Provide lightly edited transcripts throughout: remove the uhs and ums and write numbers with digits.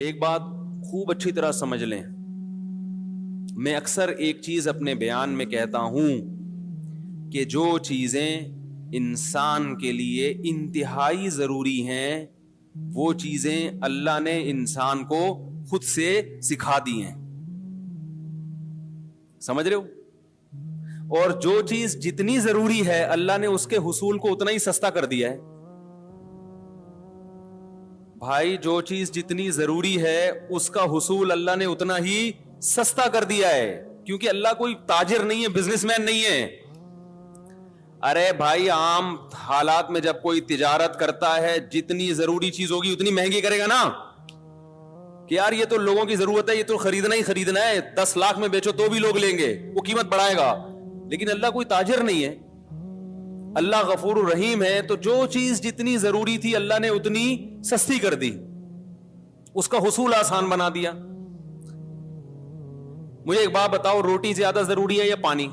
ایک بات خوب اچھی طرح سمجھ لیں، میں اکثر ایک چیز اپنے بیان میں کہتا ہوں کہ جو چیزیں انسان کے لیے انتہائی ضروری ہیں وہ چیزیں اللہ نے انسان کو خود سے سکھا دی ہیں. سمجھ رہے ہو؟ اور جو چیز جتنی ضروری ہے اللہ نے اس کے حصول کو اتنا ہی سستا کر دیا ہے. بھائی جو چیز جتنی ضروری ہے اس کا حصول اللہ نے اتنا ہی سستا کر دیا ہے، کیونکہ اللہ کوئی تاجر نہیں ہے، بزنس مین نہیں ہے. ارے بھائی عام حالات میں جب کوئی تجارت کرتا ہے جتنی ضروری چیز ہوگی اتنی مہنگی کرے گا نا، کہ یار یہ تو لوگوں کی ضرورت ہے، یہ تو خریدنا ہی خریدنا ہے، 10 لاکھ میں بیچو تو بھی لوگ لیں گے، وہ قیمت بڑھائے گا. لیکن اللہ کوئی تاجر نہیں ہے، اللہ غفور الرحیم ہے، تو جو چیز جتنی ضروری تھی اللہ نے اتنی سستی کر دی، اس کا حصول آسان بنا دیا. مجھے ایک بات بتاؤ، روٹی زیادہ ضروری ہے یا پانی؟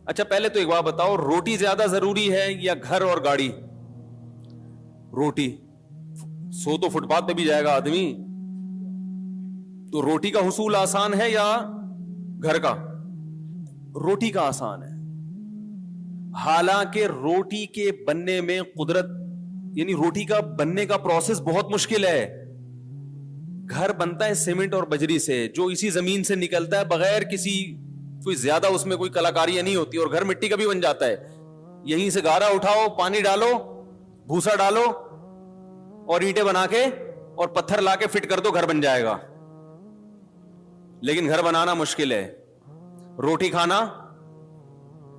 اچھا پہلے تو ایک بات بتاؤ، روٹی زیادہ ضروری ہے یا گھر اور گاڑی؟ روٹی. سو تو فٹ پاتھ پہ بھی جائے گا آدمی، تو روٹی کا حصول آسان ہے یا گھر کا؟ روٹی کا آسان ہے. حالانکہ روٹی کے بننے میں قدرت، یعنی روٹی کا بننے کا پروسیس بہت مشکل ہے. گھر بنتا ہے سیمنٹ اور بجری سے، جو اسی زمین سے نکلتا ہے بغیر کسی کوئی زیادہ اس میں کوئی کلاکاریاں نہیں ہوتی، اور گھر مٹی کا بھی بن جاتا ہے. یہیں سے گارا اٹھاؤ، پانی ڈالو، بھوسا ڈالو اور اینٹیں بنا کے اور پتھر لا کے فٹ کر دو، گھر بن جائے گا. لیکن گھر بنانا مشکل ہے، روٹی کھانا،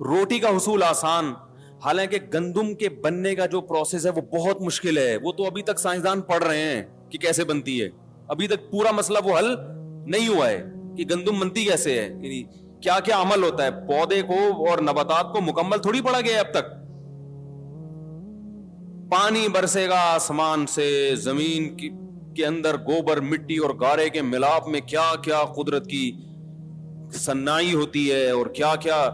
روٹی کا حصول آسان. حالانکہ گندم کے بننے کا جو پروسیس ہے وہ بہت مشکل ہے، وہ تو ابھی تک سائنسدان پڑھ رہے ہیں کہ کیسے بنتی ہے. ابھی تک پورا مسئلہ وہ حل نہیں ہوا ہے کہ گندم بنتی کیسے ہے، یعنی کیا کیا عمل ہوتا ہے. پودے کو اور نباتات کو مکمل تھوڑی پڑھا گیا ہے اب تک. پانی برسے گا آسمان سے، زمین کے اندر گوبر، مٹی اور گارے کے ملاپ میں کیا کیا قدرت کی صنائی ہوتی ہے اور کیا کیا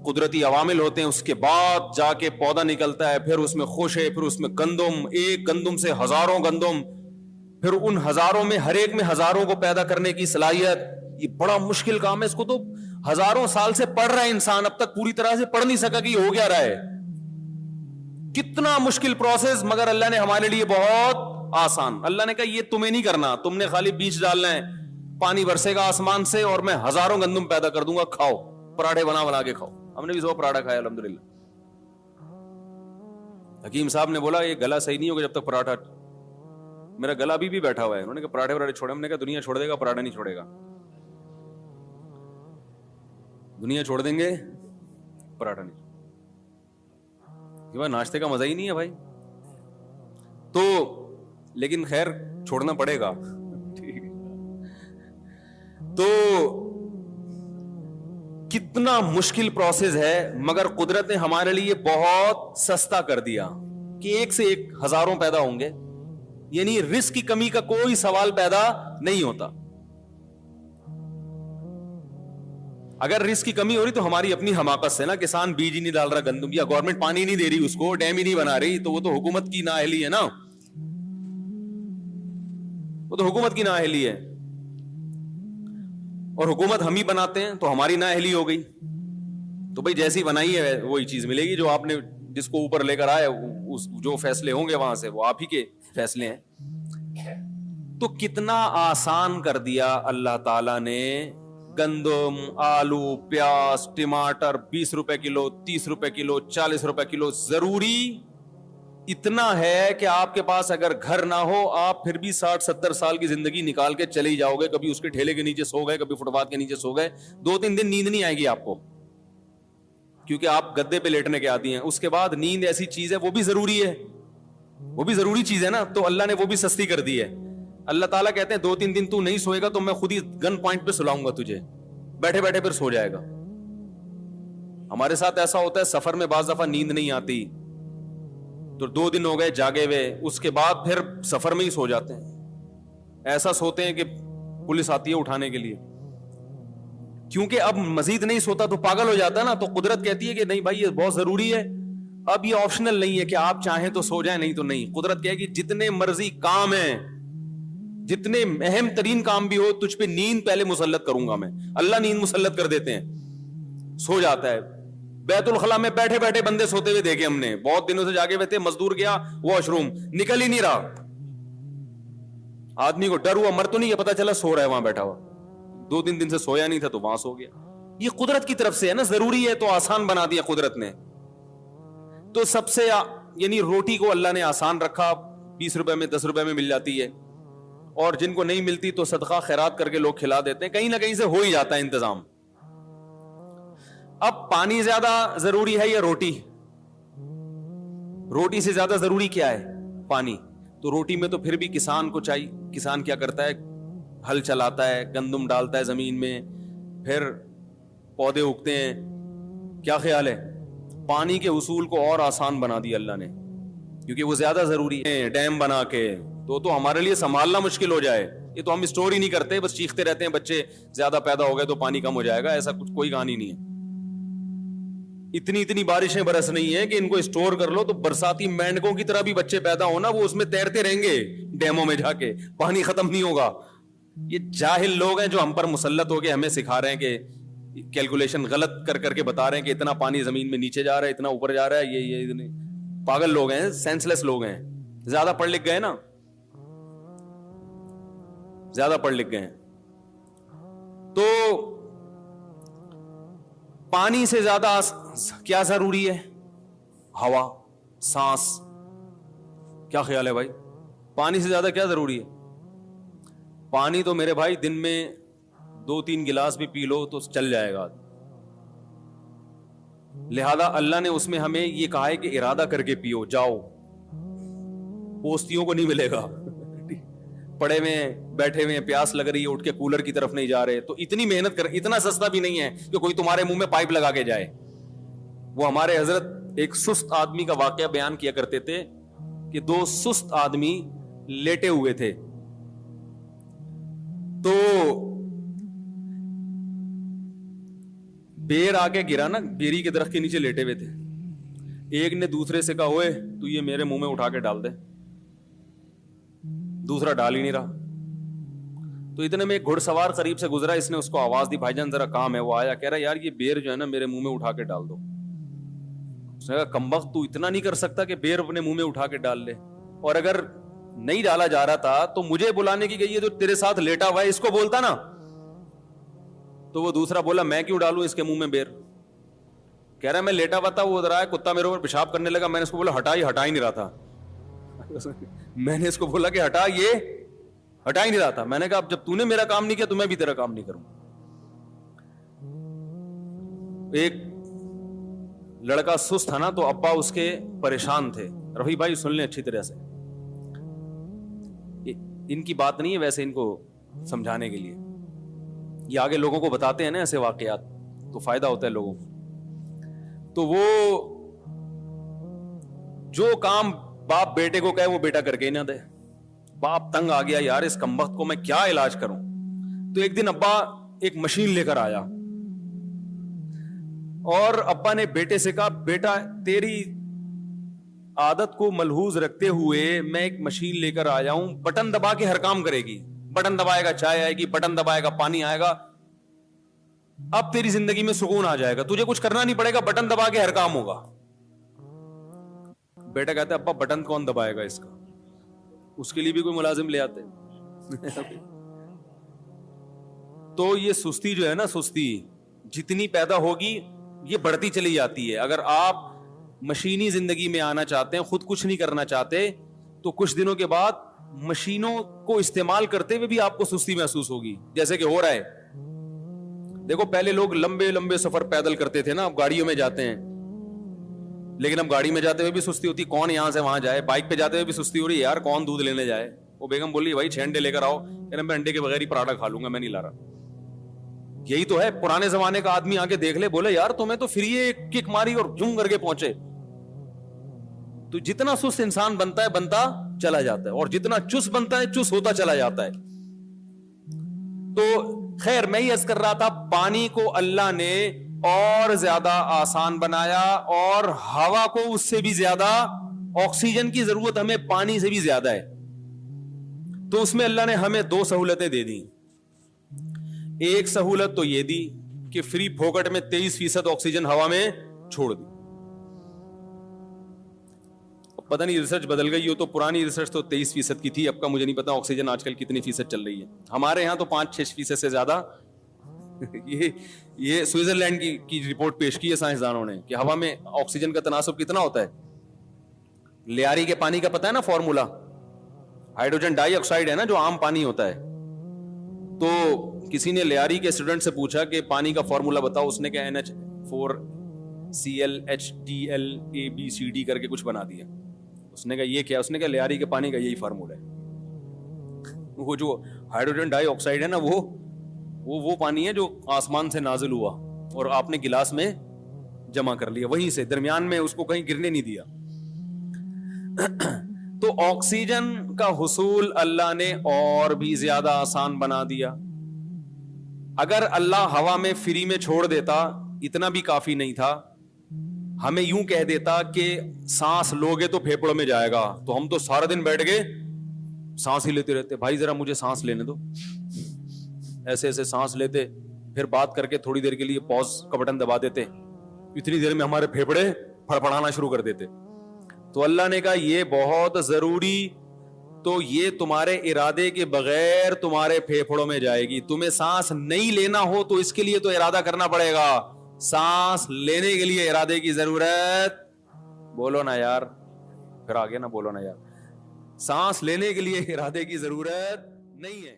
قدرتی عوامل ہوتے ہیں. اس کے بعد جا کے پودا نکلتا ہے، پھر اس میں خوشے، پھر اس میں گندم، ایک گندم سے ہزاروں گندم، پھر ان ہزاروں میں ہر ایک میں ہزاروں کو پیدا کرنے کی صلاحیت. یہ بڑا مشکل کام ہے، اس کو تو ہزاروں سال سے پڑھ رہا ہے انسان، اب تک پوری طرح سے پڑھ نہیں سکا کہ یہ ہو کیا رہا ہے. کتنا مشکل پروسیس، مگر اللہ نے ہمارے لیے بہت آسان. اللہ نے کہا یہ تمہیں نہیں کرنا، تم نے خالی بیج ڈالنا ہے، پانی برسے گا آسمان سے اور میں ہزاروں گندم پیدا کر دوں گا، کھاؤ، پراٹھے بنا کے کھاؤ. ہم نے بھی سو پراٹھا کھایا الحمدللہ. حکیم صاحب نے بولا یہ گلا صحیح نہیں ہوگا جب تک پراٹھا، میرا گلا ابھی بھی بیٹھا ہوا ہے. انہوں نے کہا پراٹھے چھوڑے، ہم نے کہا دنیا چھوڑ دے گا پراٹھا نہیں چھوڑے گا. دنیا چھوڑ دیں گے پراٹھا نہیں، کہ بھائی ناشتے کا مزہ ہی نہیں ہے بھائی. تو لیکن خیر چھوڑنا پڑے گا. ٹھیک ہے، تو کتنا مشکل پروسیس ہے، مگر قدرت نے ہمارے لیے بہت سستا کر دیا کہ ایک سے ایک ہزاروں پیدا ہوں گے. یعنی رزق کی کمی کا کوئی سوال پیدا نہیں ہوتا. اگر رزق کی کمی ہو رہی تو ہماری اپنی حماقت سے نا، کسان بیج ہی نہیں ڈال رہا گندم، یا گورنمنٹ پانی نہیں دے رہی اس کو، ڈیم ہی نہیں بنا رہی، تو وہ تو حکومت کی نااہلی ہے نا، وہ تو حکومت کی نااہلی ہے. اور حکومت ہم ہی بناتے ہیں تو ہماری نااہلی ہو گئی. تو بھائی جیسی بنائی ہے وہی چیز ملے گی، جو آپ نے جس کو اوپر لے کر آئے، جو فیصلے ہوں گے وہاں سے وہ آپ ہی کے فیصلے ہیں. تو کتنا آسان کر دیا اللہ تعالیٰ نے. گندم، آلو، پیاز، ٹماٹر 20 روپے کلو، 30 روپے کلو، 40 روپے کلو. ضروری اتنا ہے کہ آپ کے پاس اگر گھر نہ ہو آپ پھر بھی 60-70 سال کی زندگی نکال کے چلے ہی جاؤ گے. کبھی اس کے ٹھیلے کے نیچے سو گئے، کبھی فٹ پاتھ کے نیچے سو گئے، 2-3 دن نیند نہیں آئے گی آپ کو، کیونکہ آپ گدے پہ لیٹنے کے عادی ہیں. اس کے بعد نیند ایسی چیز ہے، وہ بھی ضروری ہے، وہ بھی ضروری چیز ہے نا، تو اللہ نے وہ بھی سستی کر دی ہے. اللہ تعالیٰ کہتے ہیں 2-3 دن تو نہیں سوئے گا تو میں خود ہی گن پوائنٹ پہ سلاؤں گا تجھے، بیٹھے بیٹھے پھر سو جائے گا. ہمارے ساتھ ایسا ہوتا ہے، سفر میں بعض دفعہ نیند نہیں آتی تو 2 دن ہو گئے جاگے ہوئے، اس کے بعد پھر سفر میں ہی سو جاتے ہیں. ایسا سوتے ہیں کہ پولیس آتی ہے اٹھانے کے لیے، کیونکہ اب مزید نہیں سوتا تو پاگل ہو جاتا ہے نا. تو قدرت کہتی ہے کہ نہیں بھائی یہ بہت ضروری ہے، اب یہ آپشنل نہیں ہے کہ آپ چاہیں تو سو جائیں نہیں تو نہیں. قدرت کہے گی جتنے مرضی کام ہیں جتنے اہم ترین کام بھی ہو تجھ پہ نیند پہلے مسلط کروں گا میں. اللہ نیند مسلط کر دیتے ہیں, سو جاتا ہے. بیت الخلا میں بیٹھے بیٹھے بندے سوتے ہوئے دیکھے ہم نے, بہت دنوں سے جاگے ہوئے تھے, مزدور گیا واش روم, نکل ہی نہیں رہا. آدمی کو ڈر ہوا, مر تو نہیں ہے, پتا چلا سو رہا ہے وہاں بیٹھا ہوا, 2-3 دن سے سویا نہیں تھا تو وہاں سو گیا. یہ قدرت کی طرف سے ہے نا, ضروری ہے تو آسان بنا دیا قدرت نے. تو سب سے یعنی روٹی کو اللہ نے آسان رکھا, 20 روپے میں 10 روپے میں مل جاتی ہے, اور جن کو نہیں ملتی تو صدقہ خیرات کر کے لوگ کھلا دیتے ہیں, کہیں نہ کہیں سے ہو ہی جاتا ہے انتظام. اب پانی زیادہ ضروری ہے یا روٹی؟ روٹی سے زیادہ ضروری کیا ہے؟ پانی. تو روٹی میں تو پھر بھی کسان کو چاہیے. کسان کیا کرتا ہے؟ ہل چلاتا ہے, گندم ڈالتا ہے زمین میں, پھر پودے اگتے ہیں. کیا خیال ہے؟ پانی کے اصول کو اور آسان بنا دیا اللہ نے, کیونکہ وہ زیادہ ضروری ہے. ڈیم بنا کے تو ہمارے لیے سنبھالنا مشکل ہو جائے. یہ تو ہم اسٹور ہی نہیں کرتے, بس چیختے رہتے ہیں بچے زیادہ پیدا ہو گئے تو پانی کم ہو جائے گا. ایسا کچھ کوئی کہانی نہیں ہے. اتنی بارشیں برس نہیں ہے کہ ان کو اسٹور کر لو تو برساتی مینڈکوں کی طرح بھی بچے پیدا ہونا, وہ اس میں تیرتے رہیں گے ڈیموں میں جا کے, پانی ختم نہیں ہوگا. یہ جاہل لوگ ہیں جو ہم پر مسلط ہو کے ہمیں سکھا رہے ہیں کہ کیلکولیشن غلط کر کے بتا رہے ہیں کہ اتنا پانی زمین میں نیچے جا رہا ہے, اتنا اوپر جا رہا ہے. یہ پاگل لوگ ہیں, سینس لیس لوگ ہیں, زیادہ پڑھ لکھ گئے نا, زیادہ پڑھ لکھ گئے. تو پانی سے زیادہ کیا ضروری ہے؟ ہوا, سانس. کیا خیال ہے بھائی؟ پانی سے زیادہ کیا ضروری ہے؟ پانی تو میرے بھائی دن میں 2-3 گلاس بھی پی لو تو چل جائے گا. لہذا اللہ نے اس میں ہمیں یہ کہا ہے کہ ارادہ کر کے پیو. جاؤ, پوستیوں کو نہیں ملے گا, پڑے میں بیٹھے ہوئے پیاس لگ رہی ہے, اٹھ کے کولر کی طرف نہیں جا رہے, تو اتنی محنت کر, اتنا سستا بھی نہیں ہے کہ کوئی تمہارے منہ میں پائپ لگا کے جائے. وہ ہمارے حضرت ایک سست آدمی کا واقعہ بیان کیا کرتے تھے کہ 2 سست آدمی لیٹے ہوئے تھے, تو بیر آگے گرا نا, بیری کے درخت کے نیچے لیٹے ہوئے تھے. ایک نے دوسرے سے کہا, اوئے تو یہ میرے منہ میں اٹھا کے ڈال دے. دوسرا ڈال ہی نہیں رہا. تو اتنے میں ایک گھڑ سوار قریب سے گزرا, اس نے اس کو آواز دی, بھائی جان ذرا کام ہے. وہ آیا, کہہ رہا یار یہ بیر جو ہے نا میرے منہ میں اٹھا کے ڈال دو. اس نے کہا کمبخت تو اتنا نہیں کر سکتا کہ بیر اپنے منہ میں اٹھا کے ڈال لے, اور اگر نہیں ڈالا جا رہا تھا تو مجھے بلانے کی گئی ہے جو تیرے ساتھ لیٹا ہوا ہے اس کو بولتا نا. تو وہ دوسرا بولا میں کیوں ڈالوں اس کے منہ میں بیر؟ کہہ رہا میں لیٹا ہوا تھا, وہ ادھر آیا, کتا میرے اوپر پیشاب کرنے لگا, میں نے اس کو بولا ہٹا ہی نہیں رہا تھا. میں نے اس کو بولا کہ ہٹا ہی نہیں رہا تھا. میں نے کہا اب جب تو نے میرا کام نہیں کیا تو میں بھی تیرا کام نہیں کروں. ایک لڑکا سست تھا نا, تو ابا اس کے پریشان تھے. رفیع بھائی سن لیں اچھی طرح سے, ان کی بات نہیں ہے ویسے, ان کو سمجھانے کے لیے یہ آگے لوگوں کو بتاتے ہیں نا ایسے واقعات, تو فائدہ ہوتا ہے لوگوں کو. تو وہ جو کام باپ بیٹے کو کہے وہ بیٹا کر کے ہی نہ دے. باپ تنگ آ گیا, یار اس کمبخت کو میں کیا علاج کروں. تو ایک دن ابا ایک مشین لے کر آیا, اور ابا نے بیٹے سے کہا بیٹا تیری عادت کو ملحوظ رکھتے ہوئے میں ایک مشین لے کر آیا ہوں, بٹن دبا کے ہر کام کرے گی. بٹن دبائے گا چائے آئے گی, بٹن دبائے گا پانی آئے گا. اب تیری زندگی میں سکون آ جائے گا, تجھے کچھ کرنا نہیں پڑے گا, بٹن دبا کے ہر کام ہوگا. بیٹا کہتا ہے ابا بٹن کون دبائے گا اس کا؟ اس کے لیے بھی کوئی ملازم لے آتے. تو یہ سستی جو ہے نا, سستی جتنی پیدا ہوگی یہ بڑھتی چلی جاتی ہے. اگر آپ مشینی زندگی میں آنا چاہتے ہیں, خود کچھ نہیں کرنا چاہتے, تو کچھ دنوں کے بعد مشینوں کو استعمال کرتے ہوئے بھی آپ کو سستی محسوس ہوگی, جیسے کہ ہو رہا ہے. دیکھو پہلے لوگ لمبے لمبے سفر پیدل کرتے تھے نا, اب گاڑیوں میں جاتے ہیں, لیکن اب گاڑی میں جاتے ہوئے بھی سستی ہوتی, کون یہاں سے وہاں جائے. بائک پہ جاتے ہوئے بھی سستی ہو رہی ہے, یار کون دودھ لینے جائے. وہ بیگم بولی بھائی 6 انڈے لے کر آؤ, کہہ رہے میں انڈے کے بغیر ہی پراٹھا کھا لوں گا, میں نہیں لا رہا. یہی تو ہے, پرانے زمانے کا آدمی آ کے دیکھ لے, بولے یار تمہیں تو پھر یہ کک ماری اور جوں کر کے پہنچے. تو جتنا سست انسان بنتا ہے بنتا چلا جاتا ہے, اور جتنا چست بنتا ہے چست ہوتا چلا جاتا ہے. تو خیر میں یہ عرض کر رہا تھا, پانی کو اللہ نے اور زیادہ آسان بنایا, اور ہوا کو اس سے بھی زیادہ, آکسیجن کی ضرورت ہمیں پانی سے بھی زیادہ ہے. تو اس میں اللہ نے ہمیں 2 سہولتیں دے دی. ایک سہولت تو یہ دی کہ فری پھوکٹ میں 23% آکسیجن ہوا میں چھوڑ دی. پتہ نہیں ریسرچ بدل گئی ہو, تو پرانی ریسرچ تو 23% کی تھی, اب کا مجھے نہیں پتا آکسیجن آج کل کتنی فیصد چل رہی ہے. ہمارے یہاں تو 5-6% سے زیادہ. یہ سوئٹزرلینڈ کی رپورٹ پیش کی ہے سائنسدانوں نے کہ ہوا میں آکسیجن کا تناسب کتنا ہوتا ہے. لیاری کے پانی کا پتہ ہے نا فارمولا, ہائیڈروجن ڈائی آکسائڈ ہے نا جو عام پانی ہوتا ہے. تو کسی نے لیاری کے اسٹوڈنٹ سے پوچھا کہ پانی کا فارمولا بتاؤ, اس نے کہا NH4Cl کر کے کچھ بنا دیا. اس نے کہا یہ کیا؟ اس نے کہا لیاری کے پانی کا یہی فارمولا ہے. وہ جو ہائیڈروجن ڈائی آکسائڈ ہے نا وہ پانی ہے جو آسمان سے نازل ہوا اور آپ نے گلاس میں جمع کر لیا, وہیں سے درمیان میں اس کو کہیں گرنے نہیں دیا. تو آکسیجن کا حصول اللہ نے اور بھی زیادہ آسان بنا دیا. اگر اللہ ہوا میں فری میں چھوڑ دیتا اتنا بھی کافی نہیں تھا. ہمیں یوں کہہ دیتا کہ سانس لوگے تو پھیپڑوں میں جائے گا, تو ہم تو سارا دن بیٹھ گئے سانس ہی لیتے رہتے. بھائی ذرا مجھے سانس لینے دو, ایسے ایسے سانس لیتے, پھر بات کر کے تھوڑی دیر کے لیے پاز کا بٹن دبا دیتے, اتنی دیر میں ہمارے پھیپڑے پھڑپڑانا شروع کر دیتے. تو اللہ نے کہا یہ بہت ضروری, تو یہ تمہارے ارادے کے بغیر تمہارے پھیپڑوں میں جائے گی. تمہیں سانس نہیں لینا ہو تو اس کے لیے تو ارادہ کرنا پڑے گا. سانس لینے کے لیے ارادے کی ضرورت, بولو نا یار, پھر آگے نا بولو نا یار, سانس لینے کے لیے ارادے کی ضرورت نہیں ہے.